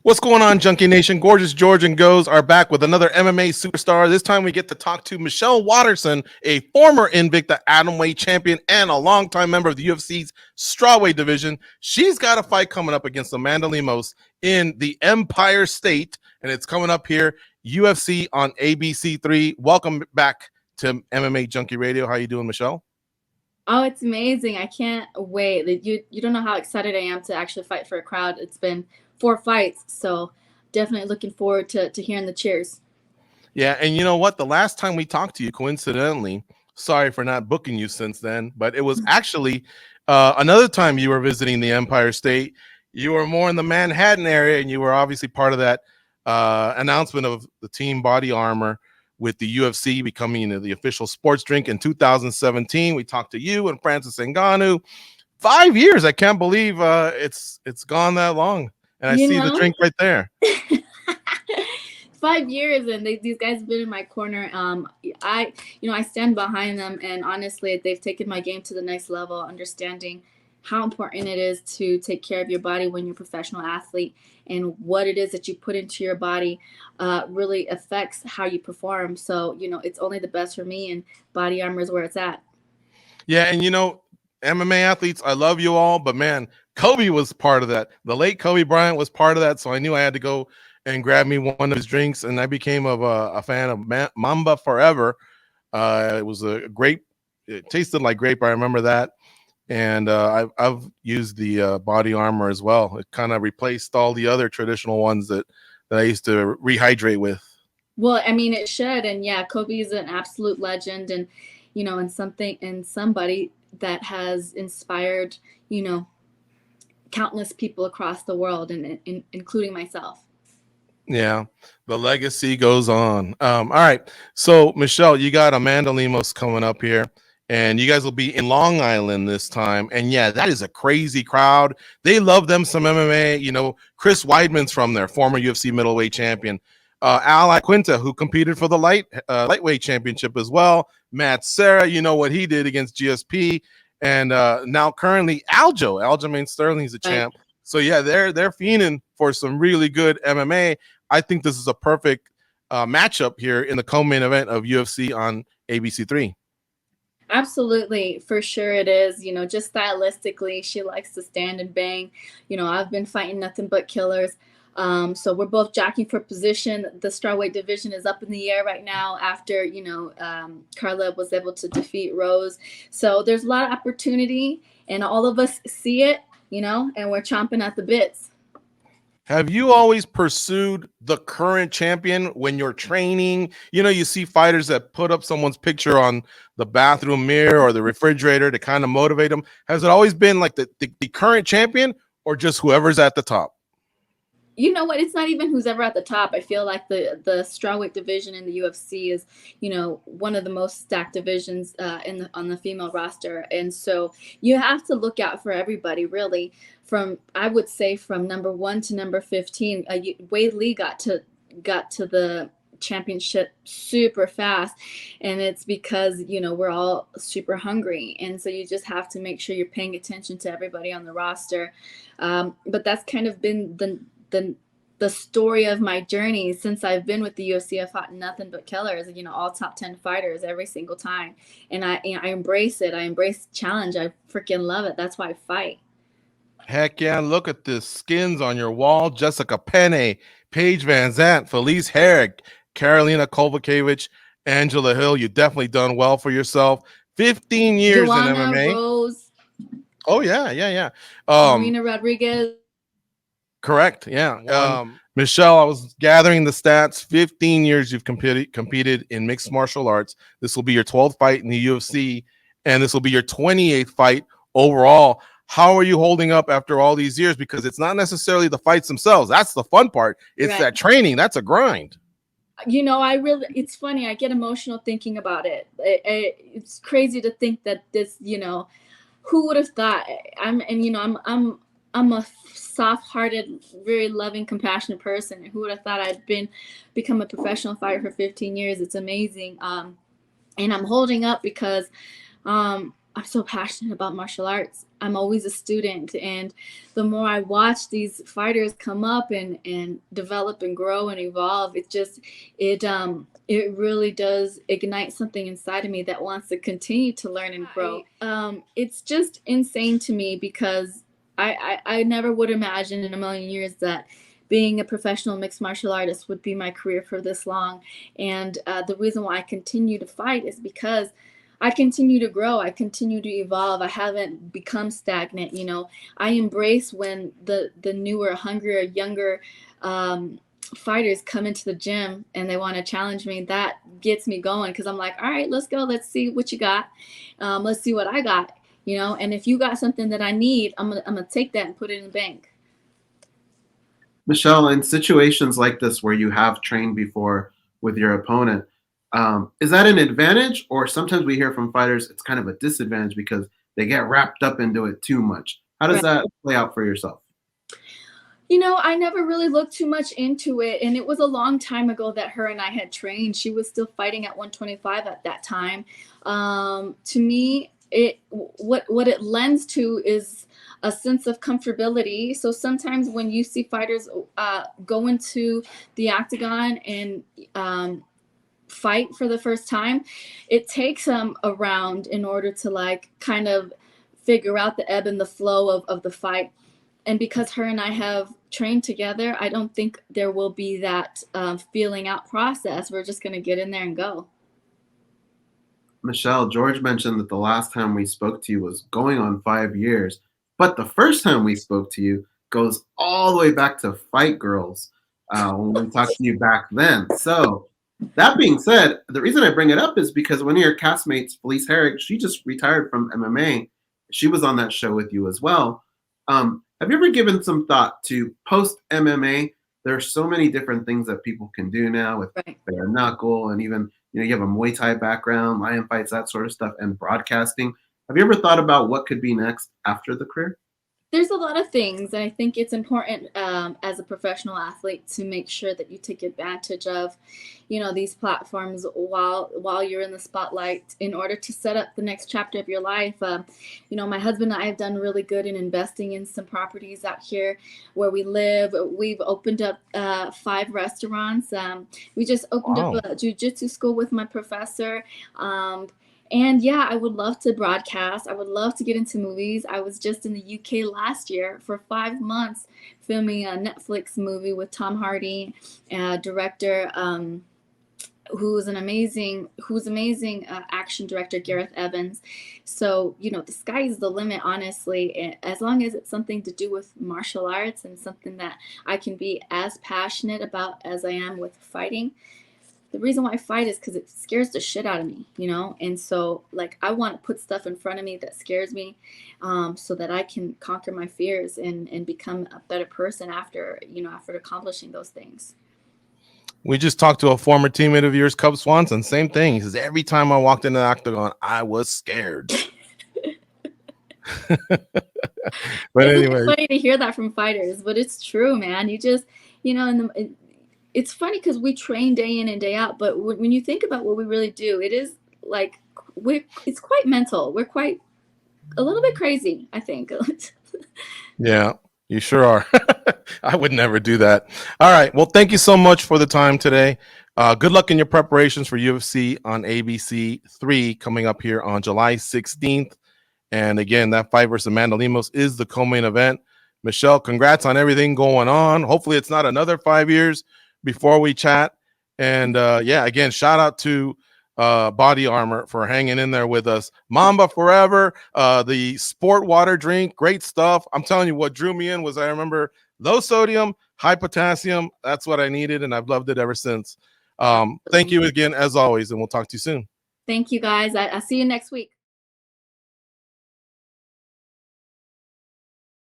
What's going on, Junkie Nation? Gorgeous George and Goes are back with another MMA superstar. This time we get to talk to Michelle Waterson, a former Invicta atomweight champion and a longtime member of the UFC's Strawweight division. She's got a fight coming up against Amanda Lemos in the Empire State, and it's coming up here, UFC on ABC3. Welcome back to MMA Junkie Radio. How you doing, Michelle? Oh, it's amazing. I can't wait. You don't know how excited I am to actually fight for a crowd. It's been 4 fights, so definitely looking forward to hearing the cheers. Yeah, and you know what? The last time we talked to you, coincidentally, sorry for not booking you since then, but it was actually another time you were visiting the Empire State. You were more in the Manhattan area, and you were obviously part of that announcement of the team body armor with the UFC becoming the official sports drink in 2017. We talked to you and Francis Ngannou. 5 years. I can't believe it's gone that long. And I see the drink right there. 5 years, and these guys have been in my corner. I stand behind them, and honestly, they've taken my game to the next level, understanding how important it is to take care of your body when you're a professional athlete, and what it is that you put into your body really affects how you perform. So, it's only the best for me, and body armor is where it's at. Yeah, and MMA athletes, I love you all, but man, Kobe was part of that. The late Kobe Bryant was part of that, so I knew I had to go and grab me one of his drinks, and I became a fan of Mamba forever. It was it tasted like grape. I remember that, and I've used the body armor as well. It kind of replaced all the other traditional ones that I used to rehydrate with. Well, I mean, it should, and yeah, Kobe is an absolute legend, and and somebody that has inspired, countless people across the world, and including myself. Yeah, the legacy goes on. All right. So, Michelle, you got Amanda Lemos coming up here, and you guys will be in Long Island this time. And yeah, that is a crazy crowd. They love them some MMA. Chris Weidman's from there, former UFC middleweight champion. Al Quinta, who competed for the lightweight championship as well. Matt Serra, you know what he did against GSP. And now currently Aljamain Sterling's a champ. So yeah, they're fiending for some really good MMA. I think this is a perfect matchup here in the co-main event of UFC on ABC3. Absolutely, for sure it is. Just stylistically, she likes to stand and bang. I've been fighting nothing but killers. So we're both jockeying for position. The strawweight division is up in the air right now after, Carla was able to defeat Rose. So there's a lot of opportunity, and all of us see it, and we're chomping at the bits. Have you always pursued the current champion when you're training? You see fighters that put up someone's picture on the bathroom mirror or the refrigerator to kind of motivate them. Has it always been like the current champion, or just whoever's at the top? You know what? It's not even who's ever at the top. I feel like the strawweight division in the UFC is, one of the most stacked divisions on the female roster, and so you have to look out for everybody, really. I would say from number 1 to number 15. Wade Lee got to the championship super fast, and it's because we're all super hungry, and so you just have to make sure you're paying attention to everybody on the roster. But that's kind of been the story of my journey since I've been with the UFC. I've fought nothing but killers, all top 10 fighters every single time, and I embrace it. I embrace challenge. I freaking love it. That's why I fight. Heck yeah, look at the skins on your wall. Jessica Penne, Paige Van Zandt, Felice Herrig, Karolina Kowalkiewicz, Angela Hill. You definitely done well for yourself. 15 years Joanna, in MMA. Rose. Oh yeah. Marina Rodriguez. Correct. Yeah. Michelle, I was gathering the stats. 15 years you've competed in mixed martial arts. This will be your 12th fight in the UFC, and this will be your 28th fight overall. How are you holding up after all these years? Because it's not necessarily the fights themselves. That's the fun part. It's right. That training. That's a grind. It's funny. I get emotional thinking about it. It's crazy to think that this, who would have thought? I'm a soft-hearted, very loving, compassionate person. Who would have thought I'd become a professional fighter for 15 years? It's amazing. And I'm holding up because I'm so passionate about martial arts. I'm always a student, and the more I watch these fighters come up and develop and grow and evolve, it really does ignite something inside of me that wants to continue to learn and grow. It's just insane to me because I never would imagine in a million years that being a professional mixed martial artist would be my career for this long. And the reason why I continue to fight is because I continue to grow. I continue to evolve. I haven't become stagnant. You know, I embrace when the newer, hungrier, younger fighters come into the gym and they want to challenge me. That gets me going because I'm like, all right, let's go. Let's see what you got. Let's see what I got. You know, and if you got something that I need, I'm gonna take that and put it in the bank. Michelle, in situations like this where you have trained before with your opponent, is that an advantage, or sometimes we hear from fighters it's kind of a disadvantage because they get wrapped up into it too much? How does that play out for yourself? You know, I never really looked too much into it, and it was a long time ago that her and I had trained. She was still fighting at 125 at that time. To me, what it lends to is a sense of comfortability. So sometimes when you see fighters go into the octagon and fight for the first time, it takes them a round in order to like kind of figure out the ebb and the flow of the fight. And because her and I have trained together, I don't think there will be that feeling out process. We're just going to get in there and go. Michelle, George mentioned that the last time we spoke to you was going on 5 years, but the first time we spoke to you goes all the way back to Fight Girls when we talked to you back then. So that being said, the reason I bring it up is because one of your castmates, Felice Herrig, she just retired from MMA. She was on that show with you as well. Have you ever given some thought to post-MMA? There are so many different things that people can do now with bare knuckle, and even, you know, you have a Muay Thai background, lion fights, that sort of stuff, and broadcasting. Have you ever thought about what could be next after the career? There's a lot of things, and I think it's important as a professional athlete to make sure that you take advantage of, you know, these platforms while you're in the spotlight in order to set up the next chapter of your life. You know, my husband and I have done really good in investing in some properties out here where we live. We've opened up 5 restaurants. We just opened up a jiu-jitsu school with my professor. And yeah, I would love to broadcast. I would love to get into movies. I was just in the UK last year for 5 months filming a Netflix movie with Tom Hardy, a director who's amazing action director, Gareth Evans. So, you know, the sky is the limit, honestly, as long as it's something to do with martial arts and something that I can be as passionate about as I am with fighting. The reason why I fight is because it scares the shit out of me, you know? And so, like, I want to put stuff in front of me that scares me so that I can conquer my fears and become a better person after accomplishing those things. We just talked to a former teammate of yours, Cub Swanson. Same thing. He says, every time I walked into the octagon, I was scared. But anyway. It's funny to hear that from fighters, but it's true, man. You just, you know, it's funny because we train day in and day out, but when you think about what we really do, it is like it's quite mental. We're quite a little bit crazy, I think. Yeah, you sure are. I would never do that. All right. Well, thank you so much for the time today. Good luck in your preparations for UFC on ABC 3 coming up here on July 16th. And again, that fight versus Amanda Lemos is the co-main event. Michelle, congrats on everything going on. Hopefully it's not another 5 years before we chat. And yeah, again, shout out to Body Armor for hanging in there with us. Mamba Forever, the sport water drink, great stuff. I'm telling you, what drew me in was I remember low sodium, high potassium. That's what I needed, and I've loved it ever since. Thank you again, as always, and we'll talk to you soon. Thank you, guys. I'll see you next week.